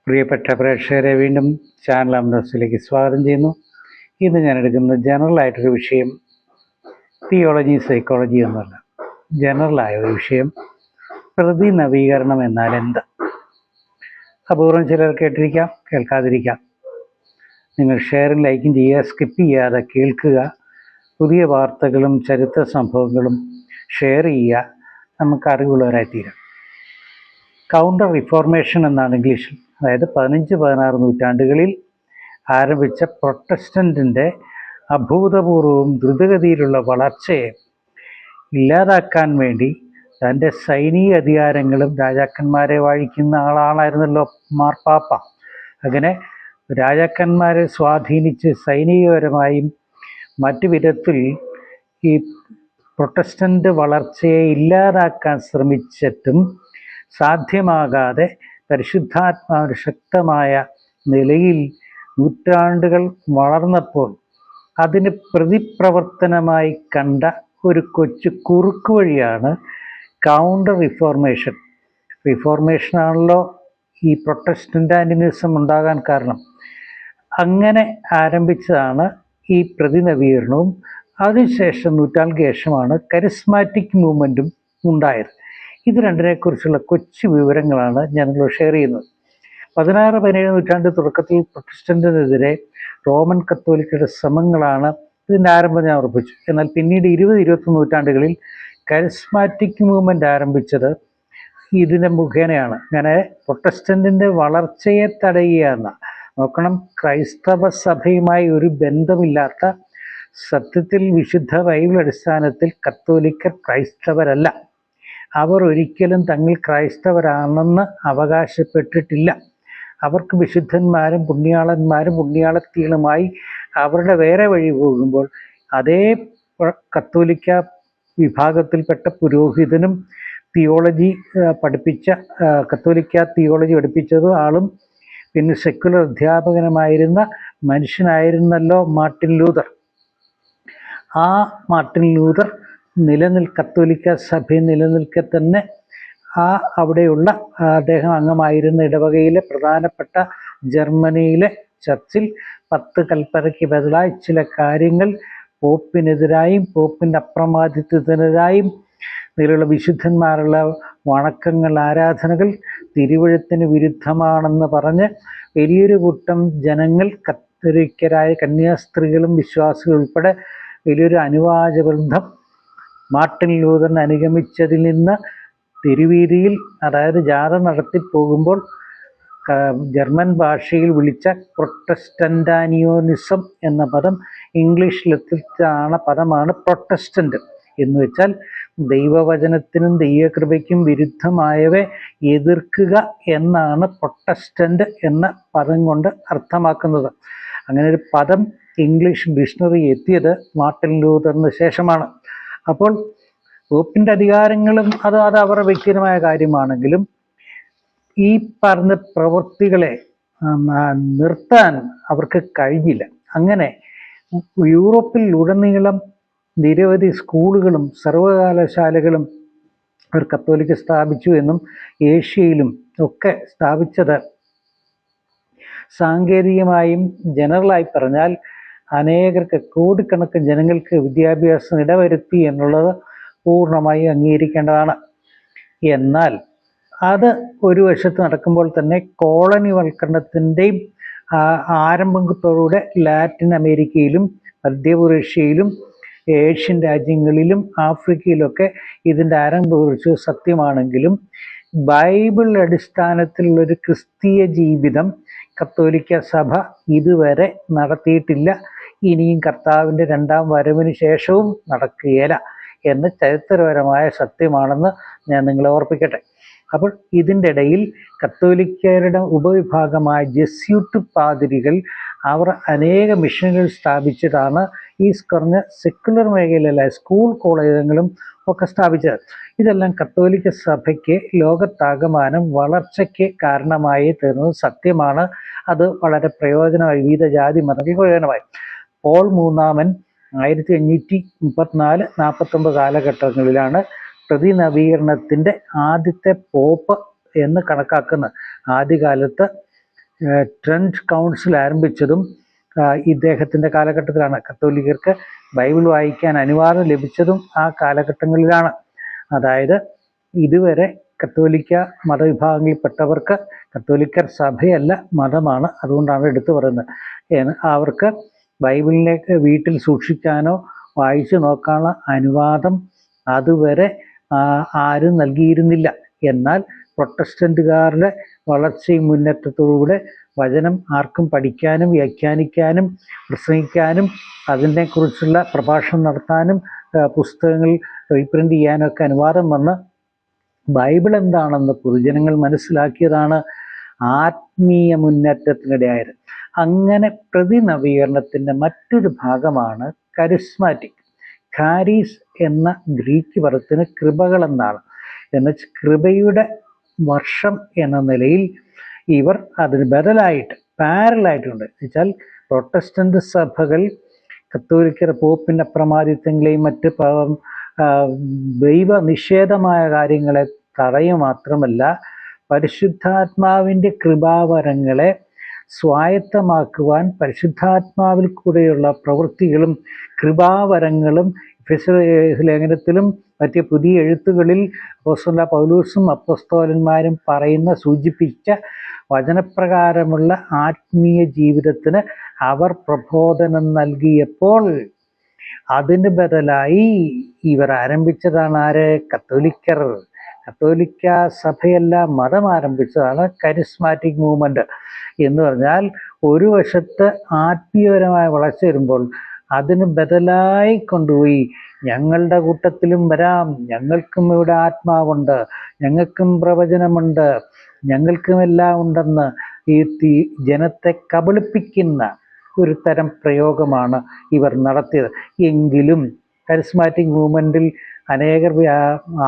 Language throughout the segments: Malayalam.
പ്രിയപ്പെട്ട പ്രേക്ഷകരെ വീണ്ടും ചാനൽ അംനോസിലേക്ക് സ്വാഗതം ചെയ്യുന്നു. ഇന്ന് ഞാൻ എടുക്കുന്നത് ജനറലായിട്ടൊരു വിഷയം, തിയോളജി സൈക്കോളജി എന്നല്ല, ജനറലായ ഒരു വിഷയം, പ്രതിനവീകരണം എന്നാൽ എന്ത്. അപൂർവം ചിലർ കേട്ടിരിക്കാം, കേൾക്കാതിരിക്കാം. നിങ്ങൾ ഷെയറും ലൈക്കും ചെയ്യുക, സ്കിപ്പ് ചെയ്യാതെ കേൾക്കുക. പുതിയ വാർത്തകളും ചരിത്ര സംഭവങ്ങളും ഷെയർ ചെയ്യുക, നമുക്ക് അറിവുള്ളവരായി തീരാം. കൗണ്ടർ റിഫോർമേഷൻ എന്നാണ് ഇംഗ്ലീഷിൽ. അതായത് 15-16 നൂറ്റാണ്ടുകളിൽ ആരംഭിച്ച പ്രൊട്ടസ്റ്റൻറ്റിൻ്റെ അഭൂതപൂർവവും ദ്രുതഗതിയിലുള്ള വളർച്ചയെ ഇല്ലാതാക്കാൻ വേണ്ടി തൻ്റെ സൈനിക അധികാരങ്ങളും രാജാക്കന്മാരെ വാഴിക്കുന്ന ആളാണായിരുന്നല്ലോ മാർപ്പാപ്പ. അങ്ങനെ രാജാക്കന്മാരെ സ്വാധീനിച്ച് സൈനികപരമായും മറ്റു വിധത്തിൽ ഈ പ്രൊട്ടസ്റ്റൻ്റ് വളർച്ചയെ ഇല്ലാതാക്കാൻ ശ്രമിച്ചിട്ടും സാധ്യമാകാതെ പരിശുദ്ധാത്മാവിൻ്റെ ശക്തമായ നിലയിൽ നൂറ്റാണ്ടുകൾ വളർന്നപ്പോൾ അതിന് പ്രതിപ്രവർത്തനമായി കണ്ട ഒരു കൊച്ചു കുറുക്ക് വഴിയാണ് കൗണ്ടർ റിഫോർമേഷൻ. റിഫോർമേഷനാണല്ലോ ഈ പ്രൊട്ടസ്റ്റന്റാനിസം ഉണ്ടാകാൻ കാരണം. അങ്ങനെ ആരംഭിച്ചതാണ് ഈ പ്രതിനവീകരണവും. അതിനുശേഷം നൂറ്റാണ്ടിന് ശേഷമാണ് കരിസ്മാറ്റിക് മൂവ്മെൻറ്റും ഉണ്ടായത്. ഇത് രണ്ടിനെക്കുറിച്ചുള്ള കൊച്ചു വിവരങ്ങളാണ് ഞാൻ നിങ്ങളോട് ഷെയർ ചെയ്യുന്നത്. 16-17 നൂറ്റാണ്ട് തുടക്കത്തിൽ പ്രൊട്ടസ്റ്റന്റിനെതിരെ റോമൻ കത്തോലിക്കരുടെ ശ്രമങ്ങളാണ് ഇതിൻ്റെ ആരംഭം ഞാൻ ഉറപ്പിച്ചു. എന്നാൽ പിന്നീട് 20-21 നൂറ്റാണ്ടുകളിൽ കരിസ്മാറ്റിക് മൂവ്മെൻ്റ് ആരംഭിച്ചത് ഇതിൻ്റെ മുഖേനയാണ്. അങ്ങനെ പ്രൊട്ടസ്റ്റന്റിൻ്റെ വളർച്ചയെ തടയുക എന്ന, നോക്കണം, ക്രൈസ്തവ സഭയുമായി ഒരു ബന്ധമില്ലാത്ത, സത്യത്തിൽ വിശുദ്ധ ബൈബിൾ അടിസ്ഥാനത്തിൽ കത്തോലിക്കർ ക്രൈസ്തവരല്ല. അവർ ഒരിക്കലും തങ്ങൾ ക്രൈസ്തവരാണെന്ന് അവകാശപ്പെട്ടിട്ടില്ല. അവർക്ക് വിശുദ്ധന്മാരും പുണ്യാളന്മാരും പുണ്യാളത്തികളുമായി അവരുടെ വേറെ വഴി പോകുമ്പോൾ അതേ കത്തോലിക്ക വിഭാഗത്തിൽപ്പെട്ട പുരോഹിതനും തിയോളജി പഠിപ്പിച്ച കത്തോലിക്ക തിയോളജി പഠിപ്പിച്ചത് ആളും പിന്നെ സെക്കുലർ അധ്യാപകനുമായിരുന്ന മനുഷ്യനായിരുന്നല്ലോ മാർട്ടിൻ ലൂതർ. ആ മാർട്ടിൻ ലൂതർ കത്തോലിക്ക സഭയിൽ നിലനിൽക്കെ തന്നെ അവിടെയുള്ള അദ്ദേഹം അംഗമായിരുന്ന ഇടവകയിലെ പ്രധാനപ്പെട്ട ജർമ്മനിയിലെ ചർച്ചിൽ 10 കൽപ്പനയ്ക്ക് ബദലായി ചില കാര്യങ്ങൾ പോപ്പിനെതിരായും പോപ്പിൻ്റെ അപ്രമാദിത്വത്തിനെതിരായും ഇതിലുള്ള വിശുദ്ധന്മാരുള്ള വണക്കങ്ങൾ, ആരാധനകൾ തിരുവഴുത്തിന് വിരുദ്ധമാണെന്ന് പറഞ്ഞ് വലിയൊരു കൂട്ടം ജനങ്ങൾ, കത്തോലിക്കരായ കന്യാസ്ത്രീകളും വിശ്വാസികളും ഉൾപ്പെടെ വലിയൊരു അനുവാച വൃന്ദം മാർട്ടിൻ ലൂതറിനെ അനുഗമിച്ചതിൽ നിന്ന് തെരുവീതിയിൽ, അതായത് ജാഥ നടത്തിപ്പോകുമ്പോൾ ജർമ്മൻ ഭാഷയിൽ പ്രൊട്ടസ്റ്റന്റാനിയോനിസം എന്ന പദം ഇംഗ്ലീഷിലെത്തിച്ചാണ് പദമാണ് പ്രൊട്ടസ്റ്റന്റ് എന്ന് വെച്ചാൽ ദൈവവചനത്തിനും ദൈവകൃപയ്ക്കും വിരുദ്ധമായവയെ എതിർക്കുക എന്നാണ് പ്രൊട്ടസ്റ്റന്റ് എന്ന പദം കൊണ്ട് അർത്ഥമാക്കുന്നത്. അങ്ങനെ ഒരു പദം ഇംഗ്ലീഷ് ഡിക്ഷണറി എത്തിയത് മാർട്ടിൻ ലൂതറിന് ശേഷമാണ്. അപ്പോൾ പോപ്പിൻ്റെ അധികാരങ്ങളും അത് അവരുടെ വ്യക്തിപരമായ കാര്യമാണെങ്കിലും ഈ പറഞ്ഞ പ്രവൃത്തികളെ നിർത്താൻ അവർക്ക് കഴിഞ്ഞില്ല. അങ്ങനെ യൂറോപ്പിൽ ഉടനീളം നിരവധി സ്കൂളുകളും സർവകലാശാലകളും അവർ കത്തോലിക്ക സ്ഥാപിച്ചു എന്നും ഏഷ്യയിലും ഒക്കെ സ്ഥാപിച്ചത് സാങ്കേതികമായും ജനറലായി പറഞ്ഞാൽ അനേകർക്ക്, കോടിക്കണക്കിന് ജനങ്ങൾക്ക് വിദ്യാഭ്യാസം ഇടവരുത്തി എന്നുള്ളത് പൂർണ്ണമായി അംഗീകരിക്കേണ്ടതാണ്. എന്നാൽ അത് ഒരു വശത്ത് നടക്കുമ്പോൾ തന്നെ കോളനിവൽക്കരണത്തിൻ്റെയും ആരംഭത്തോടുകൂടെ ലാറ്റിൻ അമേരിക്കയിലും മധ്യപൂർവേഷ്യയിലും ഏഷ്യൻ രാജ്യങ്ങളിലും ആഫ്രിക്കയിലൊക്കെ ഇതിൻ്റെ ആരംഭം കുറിച്ച് സത്യമാണെങ്കിലും ബൈബിൾ അടിസ്ഥാനത്തിലുള്ളൊരു ക്രിസ്തീയ ജീവിതം കത്തോലിക്ക സഭ ഇതുവരെ നടത്തിയിട്ടില്ല. ഇനിയും കർത്താവിൻ്റെ 2ാം വരവിന് ശേഷവും നടക്കുകയില്ല എന്ന് ചരിത്രപരമായ സത്യമാണെന്ന് ഞാൻ നിങ്ങളെ ഓർപ്പിക്കട്ടെ. അപ്പോൾ ഇതിൻ്റെ ഇടയിൽ കത്തോലിക്കരുടെ ഉപവിഭാഗമായ ജെസ്യൂട്ട് പാതിരികൾ അവർ അനേക മിഷനുകൾ സ്ഥാപിച്ചിട്ടാണ് ഈ കുറഞ്ഞ സെക്കുലർ മേഖലയിലെ സ്കൂൾ കോളേജുകളും ഒക്കെ സ്ഥാപിച്ചത്. ഇതെല്ലാം കത്തോലിക്ക സഭയ്ക്ക് ലോകത്താകമാനം വളർച്ചയ്ക്ക് കാരണമായി തീർന്നത് സത്യമാണ്. അത് വളരെ പ്രയോജനമായി, വിവിധ ജാതി മതങ്ങൾക്ക് പ്രയോജനമായി. പോൾ മൂന്നാമൻ 1534-49 കാലഘട്ടങ്ങളിലാണ് പ്രതിനവീകരണത്തിൻ്റെ ആദ്യത്തെ പോപ്പ് എന്ന് കണക്കാക്കുന്നത്. ആദ്യകാലത്ത് ട്രെൻഡ് കൗൺസിൽ ആരംഭിച്ചതും ഇദ്ദേഹത്തിൻ്റെ കാലഘട്ടത്തിലാണ്. കത്തോലിക്കർക്ക് ബൈബിൾ വായിക്കാൻ അനുവാദം ലഭിച്ചതും ആ കാലഘട്ടങ്ങളിലാണ്. അതായത് ഇതുവരെ കത്തോലിക്ക മതവിഭാഗങ്ങളിൽപ്പെട്ടവർക്ക് കത്തോലിക്കർ സഭയല്ല മതമാണ്, അതുകൊണ്ടാണ് എടുത്തു പറയുന്നത്. അവർക്ക് ബൈബിളിലേക്ക് വീട്ടിൽ സൂക്ഷിക്കാനോ വായിച്ചു നോക്കാനുള്ള അനുവാദം അതുവരെ ആരും നൽകിയിരുന്നില്ല. എന്നാൽ പ്രൊട്ടസ്റ്റന്റുകാരുടെ വളർച്ചയും മുന്നേറ്റത്തോടുകൂടെ വചനം ആർക്കും പഠിക്കാനും വ്യാഖ്യാനിക്കാനും പ്രസംഗിക്കാനും അതിനെക്കുറിച്ചുള്ള പ്രഭാഷണം നടത്താനും പുസ്തകങ്ങൾ റീപ്രിൻ്റ് ചെയ്യാനൊക്കെ അനുവാദം വന്ന് ബൈബിൾ എന്താണെന്ന് പൊതുജനങ്ങൾ മനസ്സിലാക്കിയതാണ് ആത്മീയ മുന്നേറ്റത്തിനിടയായത്. അങ്ങനെ പ്രതിനവീകരണത്തിൻ്റെ മറ്റൊരു ഭാഗമാണ് കരിസ്മാറ്റിക്. കാരീസ് എന്ന ഗ്രീക്ക് പദത്തിന് കൃപകളെന്നാണ്. എന്നുവെച്ചാൽ കൃപയുടെ വർഷം എന്ന നിലയിൽ ഇവർ അതിന് ബദലായിട്ട് പാരലായിട്ടുണ്ട്. എന്നുവെച്ചാൽ പ്രൊട്ടസ്റ്റന്റ് സഭകൾ കത്തോലിക്കർ പോപ്പിൻ്റെ അപ്രമാദിത്വങ്ങളെയും മറ്റ് ദൈവ നിഷേധമായ കാര്യങ്ങളെ തടയുക മാത്രമല്ല, പരിശുദ്ധാത്മാവിൻ്റെ കൃപാവരങ്ങളെ സ്വായത്തമാക്കുവാൻ പരിശുദ്ധാത്മാവിൽ കൂടെയുള്ള പ്രവൃത്തികളും കൃപാവരങ്ങളും ലേഖനത്തിലും മറ്റ് പുതിയ എഴുത്തുകളിൽ അപ്പോസ്തലനായ പൗലോസും അപ്പോസ്തലന്മാരും സൂചിപ്പിച്ച വചനപ്രകാരമുള്ള ആത്മീയ ജീവിതത്തിന് അവർ പ്രബോധനം നൽകിയപ്പോൾ അതിന് ബദലായി ഇവർ ആരംഭിച്ചതാണ് ആര്? കത്തോലിക്കർ. കത്തോലിക്ക സഭയല്ല മതം ആരംഭിച്ചതാണ് കരിസ്മാറ്റിക് മൂവ്മെന്റ്. എന്ന് പറഞ്ഞാൽ ഒരു വശത്ത് ആത്മീയപരമായ വളർച്ച വരുമ്പോൾ അതിന് ബദലായി കൊണ്ടുപോയി ഞങ്ങളുടെ കൂട്ടത്തിലും വരാം, ഞങ്ങൾക്കും ഇവിടെ ആത്മാവുണ്ട്, ഞങ്ങൾക്കും പ്രവചനമുണ്ട്, ഞങ്ങൾക്കും എല്ലാം ഉണ്ടെന്ന് ഈ ജനത്തെ കബളിപ്പിക്കുന്ന ഒരു തരം പ്രയോഗമാണ് ഇവർ നടത്തിയത്. എങ്കിലും കരിസ്മാറ്റിക് മൂവ്മെൻറ്റിൽ അനേകർ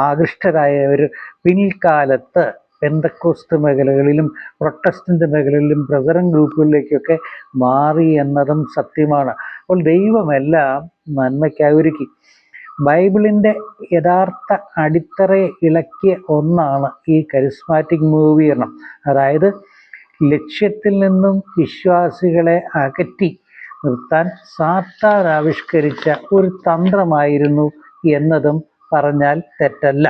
ആകൃഷ്ടരായവർ പിൽക്കാലത്ത് പെന്തക്കോസ്ത് മേഖലകളിലും പ്രൊട്ടസ്റ്റന്റ് മേഖലകളിലും ബ്രദറൻ ഗ്രൂപ്പുകളിലേക്കൊക്കെ മാറി എന്നതും സത്യമാണ്. അപ്പോൾ ദൈവമെല്ലാം നന്മയ്ക്കായി ഒരുക്കി. ബൈബിളിൻ്റെ യഥാർത്ഥ അടിത്തറയെ ഇളക്കിയ ഒന്നാണ് ഈ കരിസ്മാറ്റിക് മൂവീകരണം. അതായത് ലക്ഷ്യത്തിൽ നിന്നും വിശ്വാസികളെ അകറ്റി നിർത്താൻ സാത്താൻ ആവിഷ്കരിച്ച ഒരു തന്ത്രമായിരുന്നു എന്നതും പറഞ്ഞാൽ തെറ്റല്ല.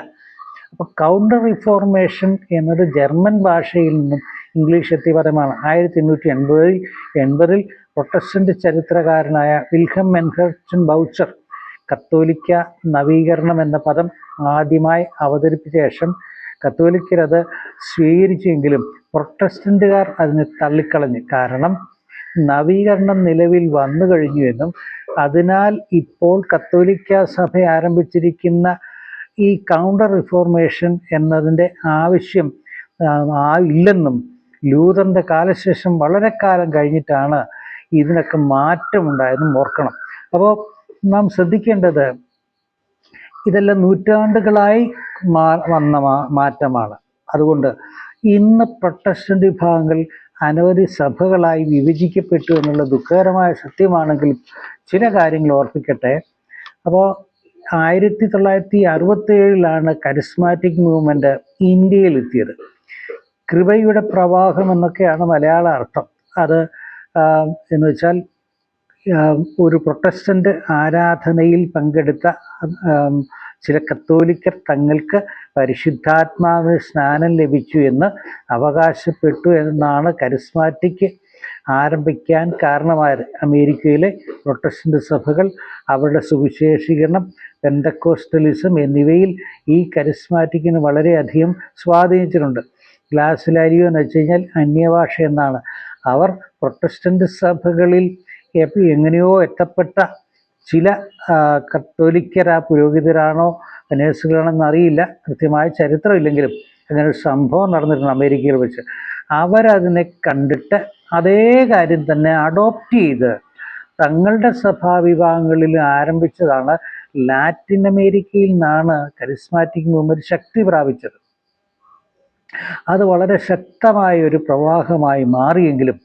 അപ്പോൾ കൗണ്ടർ റിഫോർമേഷൻ എന്നത് ജർമ്മൻ ഭാഷയിൽ നിന്നും ഇംഗ്ലീഷ് എത്തിയ പദമാണ്. 1880 പ്രൊട്ടസ്റ്റന്റ് ചരിത്രകാരനായ വിൽഹം എൻഹർച്ചൻ ബൗച്ചർ കത്തോലിക്ക നവീകരണം എന്ന പദം ആദ്യമായി അവതരിപ്പിച്ച ശേഷം കത്തോലിക്കരത് സ്വീകരിച്ചെങ്കിലും പ്രൊട്ടസ്റ്റന്റുകാർ അതിനെ തള്ളിക്കളഞ്ഞു. കാരണം നവീകരണം നിലവിൽ വന്നു കഴിഞ്ഞുവെന്നും അതിനാൽ ഇപ്പോൾ കത്തോലിക്ക സഭ ആരംഭിച്ചിരിക്കുന്ന ഈ കൗണ്ടർ റിഫോർമേഷൻ എന്നതിൻ്റെ ആവശ്യം ഇല്ലെന്നും ലൂതറിൻ്റെ കാലശേഷം വളരെ കാലം കഴിഞ്ഞിട്ടാണ് ഇതിനൊക്കെ മാറ്റമുണ്ടായതെന്നും ഓർക്കണം. അപ്പോൾ നാം ശ്രദ്ധിക്കേണ്ടത് ഇതെല്ലാം നൂറ്റാണ്ടുകളായി വന്ന മാറ്റമാണ്. അതുകൊണ്ട് ഇന്ന് പ്രൊട്ടസ്റ്റന്റ് വിഭാഗങ്ങൾ അനവധി സഭകളായി വിഭജിക്കപ്പെട്ടു എന്നുള്ള ദുഃഖകരമായ സത്യമാണെങ്കിലും ചില കാര്യങ്ങൾ ഓർപ്പിക്കട്ടെ. അപ്പോൾ 1967 കരിസ്മാറ്റിക് മൂവ്മെൻറ്റ് ഇന്ത്യയിലെത്തിയത്. കൃപയുടെ പ്രവാഹം എന്നൊക്കെയാണ് മലയാള അർത്ഥം. അത് എന്ന് വെച്ചാൽ ഒരു പ്രൊട്ടസ്റ്റന്റ് ആരാധനയിൽ പങ്കെടുത്ത ചില കത്തോലിക്കർ തങ്ങൾക്ക് പരിശുദ്ധാത്മാവിന് സ്നാനം ലഭിച്ചു എന്ന് അവകാശപ്പെട്ടു എന്നാണ് കരിസ്മാറ്റിക് ആരംഭിക്കാൻ കാരണമായത്. അമേരിക്കയിലെ പ്രൊട്ടസ്റ്റന്റ് സഭകൾ അവരുടെ സുവിശേഷീകരണം, പെന്തക്കോസ്റ്റലിസം എന്നിവയിൽ ഈ കരിസ്മാറ്റിക്കിന് വളരെയധികം സ്വാധീനിച്ചിട്ടുണ്ട്. ഗ്ലാസിലാരിയോ എന്ന് വെച്ച് കഴിഞ്ഞാൽ അന്യഭാഷ എന്നാണ്. അവർ പ്രൊട്ടസ്റ്റന്റ് സഭകളിൽ എങ്ങനെയോ എത്തപ്പെട്ട ചില കത്തോലിക്കർ പുരോഹിതരാണോ നേഴ്സുകളാണെന്ന് അറിയില്ല, കൃത്യമായ ചരിത്രമില്ലെങ്കിലും അങ്ങനെ ഒരു സംഭവം നടന്നിട്ടുണ്ട് അമേരിക്കയിൽ വെച്ച്. അവരതിനെ കണ്ടിട്ട് അതേ കാര്യം തന്നെ അഡോപ്റ്റ് ചെയ്ത് തങ്ങളുടെ സഭാവിഭാഗങ്ങളിൽ ആരംഭിച്ചതാണ്. ലാറ്റിൻ അമേരിക്കയിൽ നിന്നാണ് കരിസ്മാറ്റിക് മൂവ്മെൻറ്റ് ശക്തി പ്രാപിച്ചത്. അത് വളരെ ശക്തമായ ഒരു പ്രവാഹമായി മാറിയെങ്കിലും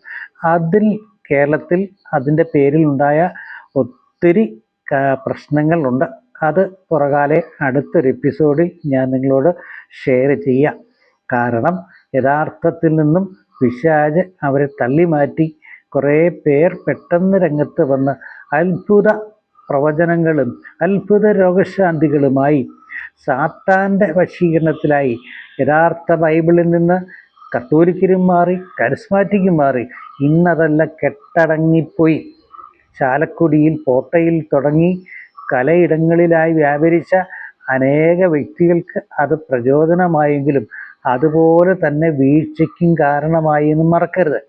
അതിൽ കേരളത്തിൽ അതിൻ്റെ പേരിലുണ്ടായ ഒത്തിരി പ്രശ്നങ്ങളുണ്ട്. അത് പുറകാലെ അടുത്തൊരു എപ്പിസോഡിൽ ഞാൻ നിങ്ങളോട് ഷെയർ ചെയ്യാം. കാരണം യഥാർത്ഥത്തിൽ നിന്നും പിശാച് അവരെ തള്ളി മാറ്റി കുറേ പേർ പെട്ടെന്ന് രംഗത്ത് വന്ന് അത്ഭുത പ്രവചനങ്ങളും അത്ഭുത രോഗശാന്തികളുമായി സാത്താൻ്റെ വശീകരണത്തിലായി. യഥാർത്ഥ ബൈബിളിൽ നിന്ന് കത്തോലിക്കരും മാറി, കരിസ്മാറ്റിക്കും മാറി. ഇന്നതെല്ലാം കെട്ടടങ്ങിപ്പോയി. ചാലക്കുടിയിൽ, പോട്ടയിൽ തുടങ്ങി പലയിടങ്ങളിലായി വ്യാപരിച്ച അനേക വ്യക്തികൾക്ക് അത് പ്രചോദനമായെങ്കിലും അതുപോലെ തന്നെ വീഴ്ചയ്ക്കും കാരണമായി എന്ന് മറക്കരുത്.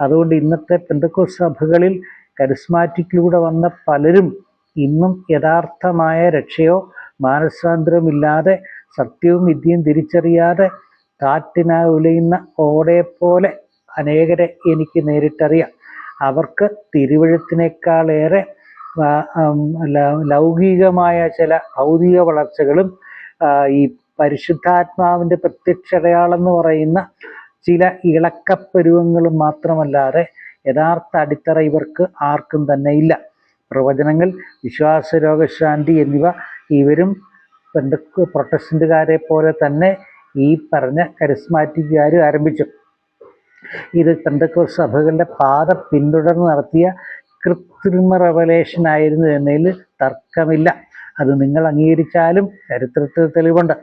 അതുകൊണ്ട് ഇന്നത്തെ പെന്തക്കോസ്ത് സഭകളിൽ കരിസ്മാറ്റിക്കിലൂടെ വന്ന പലരും ഇന്നും യഥാർത്ഥമായ രക്ഷയോ മാനസാന്തരമില്ലാതെ സത്യവും വിദ്യയും തിരിച്ചറിയാതെ കാറ്റിനായി ഉലയുന്ന ഓടയെപ്പോലെ അനേകരെ എനിക്ക് നേരിട്ടറിയാം. അവർക്ക് തിരുവഴുത്തിനേക്കാളേറെ ലൗകികമായ ചില ഭൗതിക വളർച്ചകളും ഈ പരിശുദ്ധാത്മാവിൻ്റെ പ്രത്യക്ഷടയാളെന്ന് പറയുന്ന ചില ഇളക്കപ്പരുവങ്ങളും മാത്രമല്ലാതെ യഥാർത്ഥ അടിത്തറ ഇവർക്ക് ആർക്കും തന്നെ ഇല്ല. പ്രവചനങ്ങൾ, വിശ്വാസ രോഗശാന്തി എന്നിവ ഇവരും പ്രൊട്ടസ്റ്റന്റുകാരെ പോലെ തന്നെ ഈ പറഞ്ഞ കരിസ്മാറ്റിക്കുകാരും ആരംഭിച്ചു. ഇത് പെന്തക്കോസ്ത് സഭകളുടെ പാത പിന്തുടർന്ന് നടത്തിയ കൃത്രിമ റെവലേഷൻ ആയിരുന്നു എന്നതിൽ തർക്കമില്ല. അത് നിങ്ങൾ അംഗീകരിച്ചാലും ചരിത്രത്തിൽ തെളിവുണ്ട്.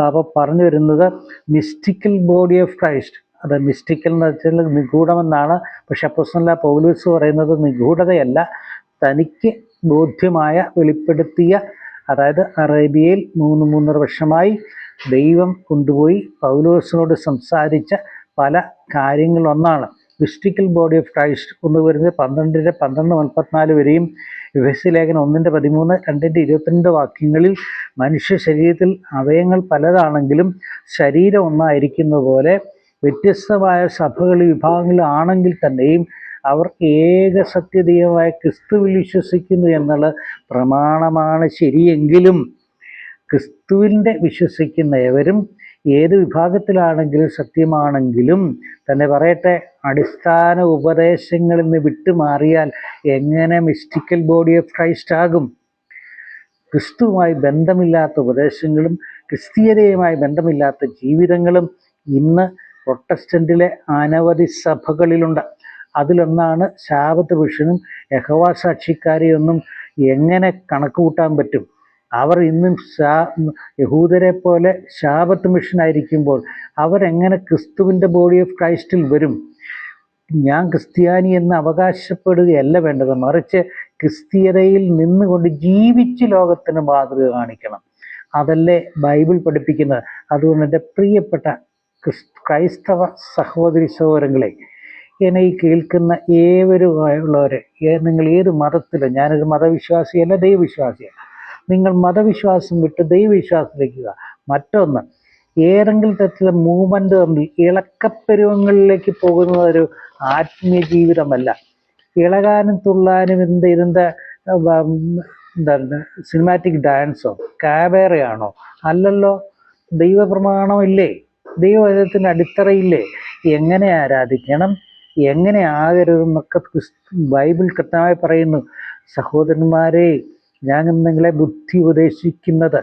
അപ്പോൾ പറഞ്ഞു വരുന്നത് മിസ്റ്റിക്കൽ ബോഡി ഓഫ് ക്രൈസ്റ്റ്. അത് മിസ്റ്റിക്കൽ എന്ന് വെച്ചാൽ നിഗൂഢമെന്നാണ്. പക്ഷെ അപ്പോസ്തലനായ പൗലോസ് പറയുന്നത് നിഗൂഢതയല്ല, തനിക്ക് ബോധ്യമായ വെളിപ്പെടുത്തിയ, അതായത് അറേബ്യയിൽ 3.5 വർഷമായി ദൈവം കൊണ്ടുപോയി പൗലോസിനോട് സംസാരിച്ച പല കാര്യങ്ങളൊന്നാണ് മിസ്റ്റിക്കൽ ബോഡി ഓഫ് ക്രൈസ്റ്റ്. ഒന്ന് വരുന്നത് 12:12-34 വരെയും, എഫെസ്യ ലേഖനം 1:13, 2:22 വാക്യങ്ങളിൽ മനുഷ്യ ശരീരത്തിൽ അവയവങ്ങൾ പലതാണെങ്കിലും ശരീരം ഒന്നായിരിക്കുന്ന പോലെ വ്യത്യസ്തമായ സഭകൾ വിഭാഗങ്ങളാണെങ്കിൽ തന്നെയും അവർ ഏക സത്യദൈവമായ ക്രിസ്തുവിൽ വിശ്വസിക്കുന്നു എന്നുള്ള പ്രമാണമാണ് ശരിയെങ്കിലും ക്രിസ്തുവിൻ്റെ വിശ്വസിക്കുന്ന ഏവരും ഏത് വിഭാഗത്തിലാണെങ്കിലും സത്യമാണെങ്കിലും തന്നെ പറയട്ടെ, അടിസ്ഥാന ഉപദേശങ്ങളിൽ നിന്ന് വിട്ടുമാറിയാൽ എങ്ങനെ മിസ്റ്റിക്കൽ ബോഡി ഓഫ് ക്രൈസ്റ്റ് ആകും? ക്രിസ്തുവുമായി ബന്ധമില്ലാത്ത ഉപദേശങ്ങളും ക്രിസ്തീയതയുമായി ബന്ധമില്ലാത്ത ജീവിതങ്ങളും ഇന്ന് പ്രൊട്ടസ്റ്റന്റിലെ അനവധി സഭകളിലുണ്ട്. അതിലൊന്നാണ് ശാബത്ത് മിഷനും യഹോവ സാക്ഷിക്കാരെയൊന്നും എങ്ങനെ കണക്ക് കൂട്ടാൻ പറ്റും? അവർ ഇന്നും യഹൂദരെ പോലെ ശാബത്ത് മിഷനായിരിക്കുമ്പോൾ അവരെങ്ങനെ ക്രിസ്തുവിൻ്റെ ബോഡി ഓഫ് ക്രൈസ്റ്റിൽ വരും? ഞാൻ ക്രിസ്ത്യാനി എന്ന് അവകാശപ്പെടുകയല്ല വേണ്ടത്, മറിച്ച് ക്രിസ്തീയതയിൽ നിന്നുകൊണ്ട് ജീവിച്ച് ലോകത്തിന് മാതൃക കാണിക്കണം. അതല്ലേ ബൈബിൾ പഠിപ്പിക്കുന്നത്. അതുകൊണ്ട് എൻ്റെ പ്രിയപ്പെട്ട ക്രൈസ്തവ സഹോദരി സഹോദരങ്ങളെ, എന്നെ ഈ കേൾക്കുന്ന ഏവരും ഉള്ളവരെ, നിങ്ങൾ ഏത് മതത്തിലും, ഞാനൊരു മതവിശ്വാസിയല്ല, ദൈവവിശ്വാസിയാണ്. നിങ്ങൾ മതവിശ്വാസം വിട്ട് ദൈവവിശ്വാസത്തിലേക്ക്. മറ്റൊന്ന്, ഏതെങ്കിലും തരത്തിലുള്ള മൂവ്മെൻ്റ് തമ്മിൽ ഇളക്കപ്പരുവങ്ങളിലേക്ക് പോകുന്ന ഒരു ആത്മീയ ജീവിതമല്ല. ഇളകാനും തുള്ളാനും എന്താണ് സിനിമാറ്റിക് ഡാൻസോ കാബേറയാണോ? അല്ലല്ലോ. ദൈവപ്രമാണമില്ലേ? ദൈവവചനത്തിൻ്റെ അടിത്തറയില്ലേ? എങ്ങനെ ആരാധിക്കണം, എങ്ങനെ ആകരുതെന്നൊക്കെ ബൈബിൾ കൃത്യമായി പറയുന്നു. സഹോദരന്മാരെ, ഞാൻ നിങ്ങളെ ബുദ്ധി ഉപദേശിക്കുന്നത്,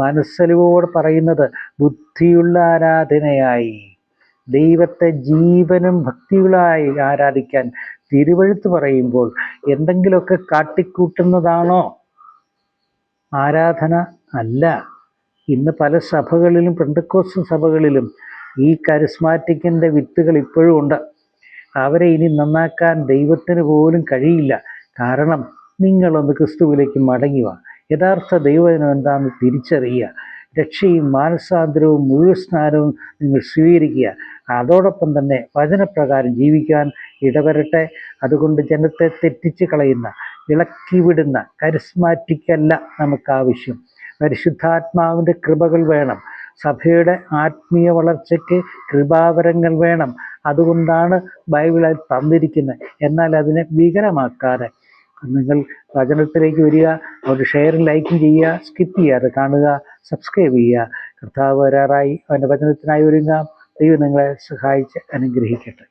മനസ്സലിവോട് പറയുന്നത്, ബുദ്ധിയുള്ള ആരാധനയായി ദൈവത്തെ ജീവനും ഭക്തികളായി ആരാധിക്കാൻ തിരുവഴുത്ത് പറയുമ്പോൾ എന്തെങ്കിലുമൊക്കെ കാട്ടിക്കൂട്ടുന്നതാണോ ആരാധന? അല്ല. ഇന്ന് പല സഭകളിലും, പെന്തക്കോസ്ത് സഭകളിലും ഈ കരിസ്മാറ്റിക്കിൻ്റെ വിത്തുകൾ ഇപ്പോഴും ഉണ്ട്. അവരെ ഇനി നന്നാക്കാൻ ദൈവത്തിന് പോലും കഴിയില്ല. കാരണം നിങ്ങളൊന്ന് ക്രിസ്തുവിലേക്ക് മടങ്ങുക, യഥാർത്ഥ ദൈവവചനം എന്താണെന്ന് തിരിച്ചറിയുക, രക്ഷയും മാനസാന്തരവും മുഴുവൻ സ്നാനവും നിങ്ങൾ സ്വീകരിക്കുക. അതോടൊപ്പം തന്നെ വചനപ്രകാരം ജീവിക്കാൻ ഇടവരട്ടെ. അതുകൊണ്ട് ജനത്തെ തെറ്റിച്ച് കളയുന്ന, ഇളക്കിവിടുന്ന കരിസ്മാറ്റിക്കല്ല നമുക്ക് ആവശ്യം. പരിശുദ്ധാത്മാവിൻ്റെ കൃപകൾ വേണം. സഭയുടെ ആത്മീയ വളർച്ചയ്ക്ക് കൃപാവരങ്ങൾ വേണം. അതുകൊണ്ടാണ് ബൈബിളിൽ തന്നിരിക്കുന്നത്. എന്നാൽ അതിനെ വികലമാക്കാതെ നിങ്ങൾ വചനത്തിലേക്ക് വരിക, ഒരു ഷെയറും ലൈക്കും ചെയ്യുക, സ്കിപ്പ് ചെയ്യാതെ കാണുക, സബ്സ്ക്രൈബ് ചെയ്യുക. കർത്താവ് വരാറായി, അവൻ്റെ വചനത്തിനായി ഒരുങ്ങാം. ദൈവം നിങ്ങളെ സഹായിച്ച് അനുഗ്രഹിക്കട്ടെ.